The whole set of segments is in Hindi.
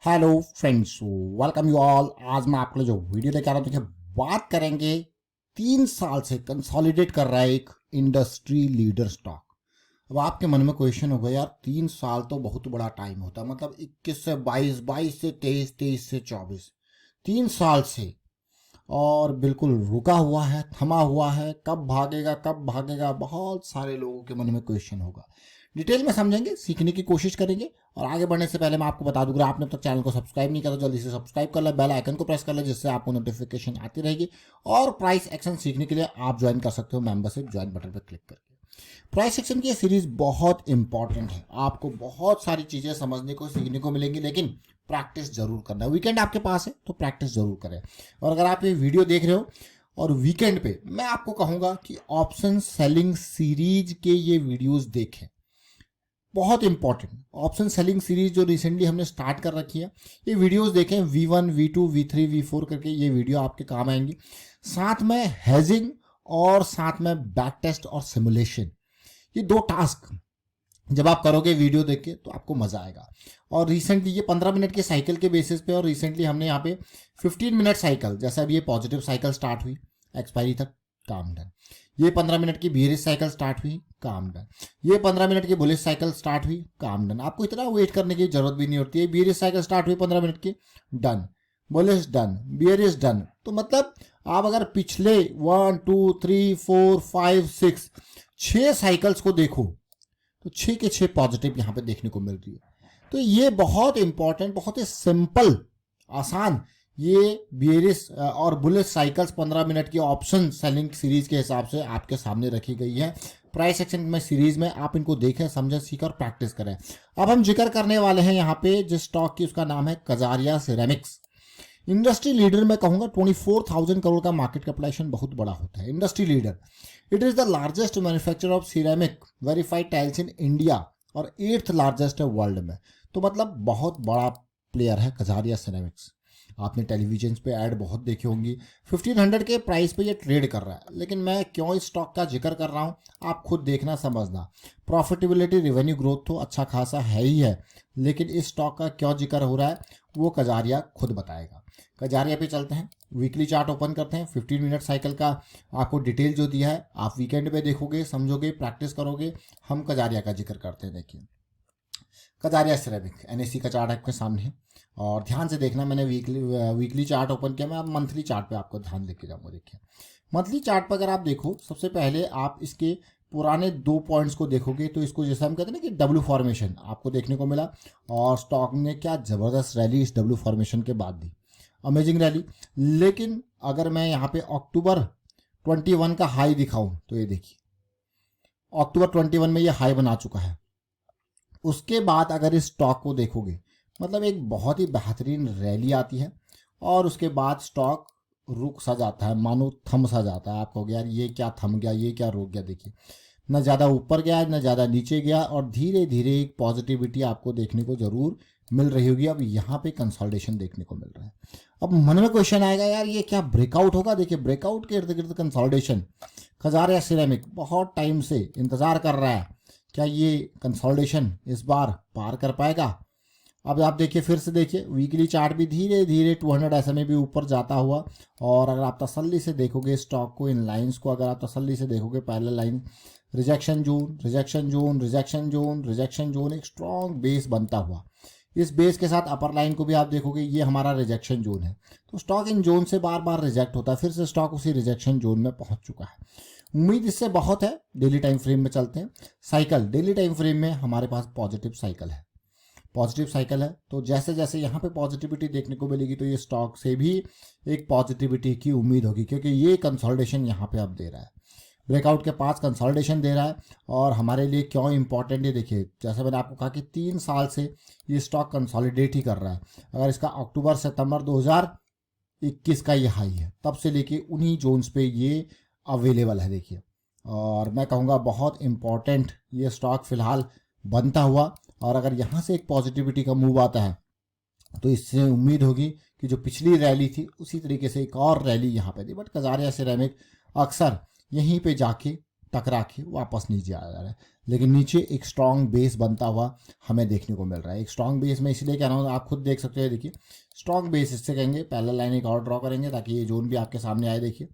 Hello friends, welcome you all. आज मैं आपके लिए जो वीडियो लेकर आ रहा हूँ, देखिए बात करेंगे 3 साल से कंसोलिडेट कर रहा है एक इंडस्ट्री लीडर स्टॉक। अब आपके मन में क्वेश्चन होगा, यार 3 साल तो बहुत बड़ा टाइम होता है, मतलब 21 से 22, 22 से 23, 23 से 24, 3 साल से और बिल्कुल रुका हुआ है, थमा हुआ है। कब भागेगा कब भागेगा, बहुत सारे लोगों के मन में क्वेश्चन होगा। डिटेल में समझेंगे, सीखने की कोशिश करेंगे। और आगे बढ़ने से पहले मैं आपको बता दूंगा, आपने अब तक चैनल को सब्सक्राइब नहीं करा तो जल्दी से सब्सक्राइब कर ले, बेल आइकन को प्रेस कर ले, जिससे आपको नोटिफिकेशन आती रहेगी। और प्राइस एक्शन सीखने के लिए आप ज्वाइन कर सकते हो मेंबरशिप ज्वाइन बटन पर क्लिक करके। प्राइस एक्शन की ये सीरीज बहुत इंपॉर्टेंट है, आपको बहुत सारी चीजें समझने को सीखने को मिलेंगी, लेकिन प्रैक्टिस जरूर करना है। वीकेंड आपके पास है तो प्रैक्टिस जरूर करें। और अगर आप ये वीडियो देख रहे हो और वीकेंड पे, मैं आपको कहूंगा कि ऑप्शन सेलिंग सीरीज के ये वीडियोस देखें, बहुत इंपॉर्टेंट। ऑप्शन सेलिंग सीरीज जो रिसेंटली हमने स्टार्ट कर रखी है, ये वीडियोस देखें। V1, V2, V3, V4 करके ये वीडियो आपके काम आएंगी। साथ में हेजिंग और साथ में बैक टेस्ट और सिमुलेशन, ये 2 टास्क जब आप करोगे वीडियो देख के तो आपको मजा आएगा। और रिसेंटली ये 15 मिनट के साइकिल के बेसिस पे, और रिसेंटली हमने यहाँ पे 15 मिनट साइकिल, जैसे अभी ये पॉजिटिव साइकिल स्टार्ट हुई एक्सपायरी तक, काम डन। ये 15 मिनट की बियरिश साइकिल स्टार्ट हुई, काम डन। ये 15 मिनट की बुलिश साइकिल स्टार्ट हुई, काम डन। आपको इतना वेट करने की जरूरत भी नहीं होती है। बियरिश साइकिल स्टार्ट हुई 15 मिनट की, done. Bullish done, bearish done. तो मतलब आप अगर पिछले 1 2 3 4 5 6 6 साइकिल्स को देखो तो 6 के 6 पॉजिटिव यहां पे देखने को मिल रही है। तो ये बहुत इंपॉर्टेंट, बहुत ही सिंपल, आसान, ये बियरिश और बुलिश साइकिल्स 15 मिनट की ऑप्शन सेलिंग सीरीज के हिसाब से आपके सामने रखी गई है। प्राइस एक्शन में सीरीज में आप इनको देखें, समझें, सीखें और प्रैक्टिस करें। अब हम जिक्र करने वाले हैं यहाँ पे जिस स्टॉक की, उसका नाम है कजारिया सिरेमिक्स। इंडस्ट्री लीडर मैं कहूंगा, 24,000 करोड़ का मार्केट कैपिटलाइजेशन बहुत बड़ा होता है। Industry leader, it is the largest manufacturer of ceramic verified tiles in India और 8th लार्जेस्ट है वर्ल्ड में। तो मतलब बहुत बड़ा प्लेयर है कजारिया सिरेमिक्स। आपने टेलीविजन पे ऐड बहुत देखी होंगी। 1500 के प्राइस पे ये ट्रेड कर रहा है, लेकिन मैं क्यों इस स्टॉक का जिक्र कर रहा हूँ आप खुद देखना समझना। प्रॉफिटेबिलिटी, रेवेन्यू ग्रोथ तो अच्छा खासा है ही है, लेकिन इस स्टॉक का क्यों जिक्र हो रहा है वो कजारिया खुद बताएगा। कजारिया पे चलते हैं, वीकली चार्ट ओपन करते हैं। 15 मिनट साइकिल का आपको डिटेल जो दिया है, आप वीकेंड पे देखोगे, समझोगे, प्रैक्टिस करोगे। हम कजारिया का जिक्र करते हैं। देखिए कजारिया सिरेमिक, NSE का चार्ट आपके सामने है और ध्यान से देखना। मैंने वीकली चार्ट ओपन किया, मैं अब मंथली चार्ट पे आपको ध्यान लेके जाऊंगा। देखिए मंथली चार्ट पर अगर आप देखो, सबसे पहले आप इसके पुराने 2 पॉइंट्स को देखोगे तो इसको जैसे हम कहते हैं ना कि डब्ल्यू फॉर्मेशन आपको देखने को मिला, और स्टॉक ने क्या जबरदस्त रैली इस डब्ल्यू फॉर्मेशन के बाद दी, अमेजिंग रैली। लेकिन अगर मैं यहाँ पे अक्टूबर 21 का हाई दिखाऊं तो ये देखिए अक्टूबर 21 में ये हाई बना चुका है। उसके बाद अगर इस स्टॉक को देखोगे, मतलब एक बहुत ही बेहतरीन रैली आती है और उसके बाद स्टॉक रुक सा जाता है, मानो थम सा जाता है। आप कहोगे यार ये क्या थम गया, ये क्या रुक गया। देखिए न ज़्यादा ऊपर गया न ज़्यादा नीचे गया, और धीरे धीरे एक पॉजिटिविटी आपको देखने को जरूर मिल रही होगी। अब यहाँ पे कंसोलिडेशन देखने को मिल रहा है। अब मन में क्वेश्चन आएगा, यार ये क्या ब्रेकआउट होगा। देखिए ब्रेकआउट के इर्द गिर्द कंसोलिडेशन, कजारिया सिरेमिक बहुत टाइम से इंतजार कर रहा है, क्या ये कंसोलिडेशन इस बार पार कर पाएगा। अब आप देखिए, फिर से देखिए वीकली चार्ट भी धीरे धीरे 200 SMA भी ऊपर जाता हुआ। और अगर आप तसल्ली से देखोगे स्टॉक को, इन लाइंस को अगर आप तसल्ली से देखोगे, पहला line rejection zone, rejection zone, rejection zone, rejection zone, एक स्ट्रॉन्ग बेस बनता हुआ। इस बेस के साथ अपर लाइन को भी आप देखोगे, ये हमारा रिजेक्शन जोन है। तो स्टॉक इन जोन से बार बार रिजेक्ट होता है, फिर से स्टॉक उसी रिजेक्शन जोन में पहुंच चुका है। उम्मीद इससे बहुत है। डेली टाइम फ्रेम में चलते हैं। साइकिल, डेली टाइम फ्रेम में हमारे पास पॉजिटिव साइकिल है, पॉजिटिव साइकिल है। तो जैसे जैसे यहाँ पे पॉजिटिविटी देखने को मिलेगी तो ये स्टॉक से भी एक पॉजिटिविटी की उम्मीद होगी, क्योंकि ये कंसोलिडेशन यहाँ पे अब दे रहा है, ब्रेकआउट के पास कंसोलिडेशन दे रहा है। और हमारे लिए क्यों इंपॉर्टेंट है, देखिए जैसे मैंने आपको कहा कि 3 साल से ये स्टॉक कंसोलिडेट ही कर रहा है। अगर इसका अक्टूबर सितंबर 2021 का ये हाई है, तब से लेके उन्हीं जोन्स पे ये अवेलेबल है। देखिए, और मैं कहूँगा बहुत इंपॉर्टेंट ये स्टॉक फिलहाल बनता हुआ। और अगर यहाँ से एक पॉजिटिविटी का मूव आता है तो इससे उम्मीद होगी कि जो पिछली रैली थी उसी तरीके से एक और रैली यहाँ पे थी। बट कजारिया सिरेमिक अक्सर यहीं पे जाके टकरा के वापस नीचे आ जा रहा है, लेकिन नीचे एक स्ट्रॉन्ग बेस बनता हुआ हमें देखने को मिल रहा है। एक स्ट्रॉन्ग बेस में इसलिए कह रहा हूँ, आप खुद देख सकते हैं, देखिए स्ट्रॉन्ग बेस इससे कहेंगे, पैरेलल लाइन एक और ड्रॉ करेंगे ताकि ये जोन भी आपके सामने आए। देखिए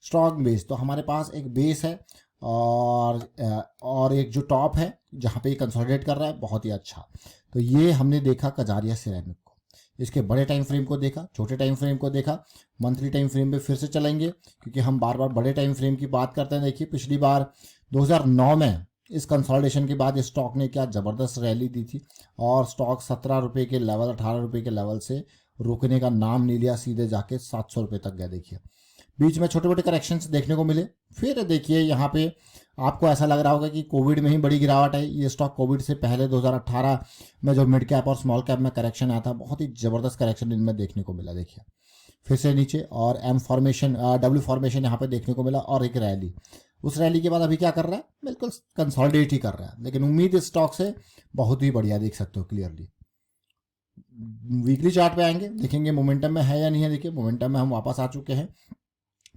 स्ट्रॉन्ग बेस, तो हमारे पास एक बेस है और एक जो टॉप है जहाँ पे ये कंसोलिडेट कर रहा है, बहुत ही अच्छा। तो ये हमने देखा कजारिया सिरेमिक को, इसके बड़े टाइम फ्रेम को देखा, छोटे टाइम फ्रेम को देखा, मंथली टाइम फ्रेम पे फिर से चलेंगे क्योंकि हम बार बार बड़े टाइम फ्रेम की बात करते हैं। देखिए पिछली बार 2009 में इस कंसोलिडेशन के बाद इस स्टॉक ने क्या ज़बरदस्त रैली दी थी और स्टॉक 17 रुपये के लेवल, 18 रुपये के लेवल से रुकने का नाम नहीं लिया, सीधे जाके 700 रुपये तक गया। देखिए बीच में छोटे मोटे करेक्शंस देखने को मिले। फिर देखिए यहाँ पे आपको ऐसा लग रहा होगा कि कोविड में ही बड़ी गिरावट है। ये स्टॉक कोविड से पहले 2018 में जो मिड कैप और स्मॉल कैप में करेक्शन आया था, बहुत ही ज़बरदस्त करेक्शन इनमें देखने को मिला। देखिए फिर से नीचे और एम फॉर्मेशन, डब्ल्यू फॉर्मेशन यहाँ पे देखने को मिला और एक रैली। उस रैली के बाद अभी क्या कर रहा है, बिल्कुल कंसोलिडेट ही कर रहा है, लेकिन उम्मीद इस स्टॉक से बहुत ही बढ़िया देख सकते हो क्लियरली। वीकली चार्ट पे आएंगे, देखेंगे मोमेंटम में है या नहीं है। देखिए मोमेंटम में हम वापस आ चुके हैं,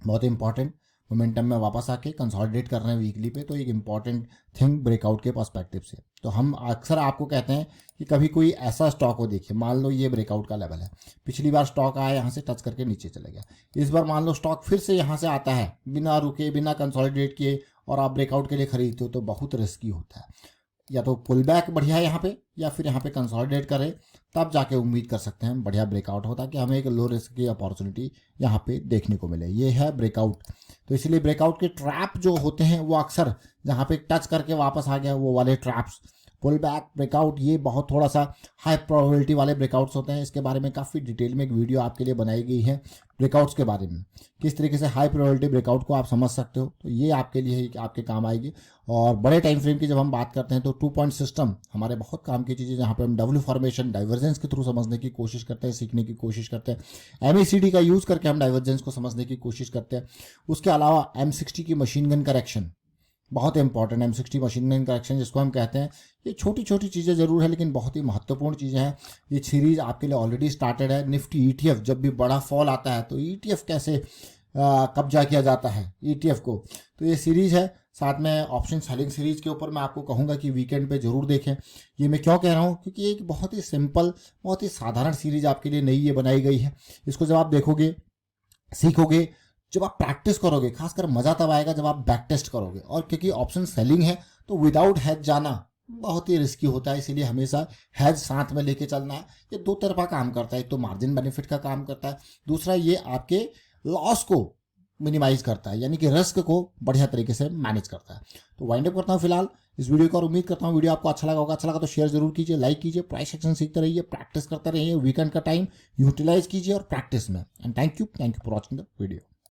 बहुत इंपॉर्टेंट। मोमेंटम में वापस आके कंसोलिडेट कर रहे हैं वीकली पे, तो एक इंपॉर्टेंट थिंग ब्रेकआउट के पर्सपेक्टिव से। तो हम अक्सर आपको कहते हैं कि कभी कोई ऐसा स्टॉक हो, देखिए मान लो ये ब्रेकआउट का लेवल है, पिछली बार स्टॉक आया यहाँ से टच करके नीचे चले गया, इस बार मान लो स्टॉक फिर से यहाँ से आता है बिना रुके, बिना कंसोलिडेट किए, और आप ब्रेकआउट के लिए खरीदते हो तो बहुत रिस्की होता है। या तो पुल बैक बढ़िया है यहाँ पे, या फिर यहाँ पे कंसोलिडेट करे, तब जाके उम्मीद कर सकते हैं बढ़िया ब्रेकआउट हो, ताकि हमें एक लो रिस्क की अपॉर्चुनिटी यहाँ पे देखने को मिले। ये है ब्रेकआउट। तो इसलिए ब्रेकआउट के ट्रैप जो होते हैं वो अक्सर जहाँ पे टच करके वापस आ गया, वो वाले ट्रैप्स, पुल बैक, ब्रेकआउट, ये बहुत थोड़ा सा हाई प्रोबेबिलिटी वाले ब्रेकआउट्स होते हैं। इसके बारे में काफ़ी डिटेल में एक वीडियो आपके लिए बनाई गई है ब्रेकआउट्स के बारे में, किस तरीके से हाई प्रोबेबिलिटी ब्रेकआउट को आप समझ सकते हो। तो ये आपके लिए आपके काम आएगी। और बड़े टाइम फ्रेम की जब हम बात करते हैं तो 2 पॉइंट सिस्टम हमारे बहुत काम की चीज़ें, जहाँ पे हम डब्ल्यू फॉर्मेशन, डाइवर्जेंस के थ्रू समझने की कोशिश करते हैं, सीखने की कोशिश करते हैं। MECD का यूज़ करके हम डाइवर्जेंस को समझने की कोशिश करते हैं। उसके अलावा M60 की मशीन गन करेक्शन बहुत important. M60 machine gun correction जिसको हम कहते हैं, ये छोटी छोटी चीज़ें ज़रूर है लेकिन बहुत ही महत्वपूर्ण चीज़ें हैं। ये सीरीज़ आपके लिए ऑलरेडी स्टार्टेड है। निफ्टी ETF, जब भी बड़ा फॉल आता है तो ETF कैसे कब्जा किया जाता है ETF को, तो ये सीरीज़ है। साथ में ऑप्शन सेलिंग सीरीज़ के ऊपर मैं आपको कहूँगा कि वीकेंड पे जरूर देखें। ये मैं क्यों कह रहा हूँ, क्योंकि एक बहुत ही सिंपल, बहुत ही साधारण सीरीज़ आपके लिए नई ये बनाई गई है। इसको जब आप देखोगे, सीखोगे, जब आप प्रैक्टिस करोगे, खासकर मज़ा तब आएगा जब आप बैक टेस्ट करोगे। और क्योंकि ऑप्शन सेलिंग है तो विदाउट हैज जाना बहुत ही रिस्की होता है, इसीलिए हमेशा हैज साथ में लेके चलना है। ये दो तरफा काम करता है, एक तो मार्जिन बेनिफिट का काम करता है, दूसरा ये आपके लॉस को मिनिमाइज करता है, यानी कि रिस्क को बढ़िया तरीके से मैनेज करता है। तो वाइंड अप करता हूँ फिलहाल इस वीडियो को, और उम्मीद करता हूँ वीडियो आपको अच्छा लगा होगा। अच्छा लगा तो शेयर जरूर कीजिए, लाइक कीजिए, प्राइस एक्शन सीखते रहिए, प्रैक्टिस करते रहिए, वीकेंड का टाइम यूटिलाइज कीजिए और प्रैक्टिस में। And thank you for watching the video.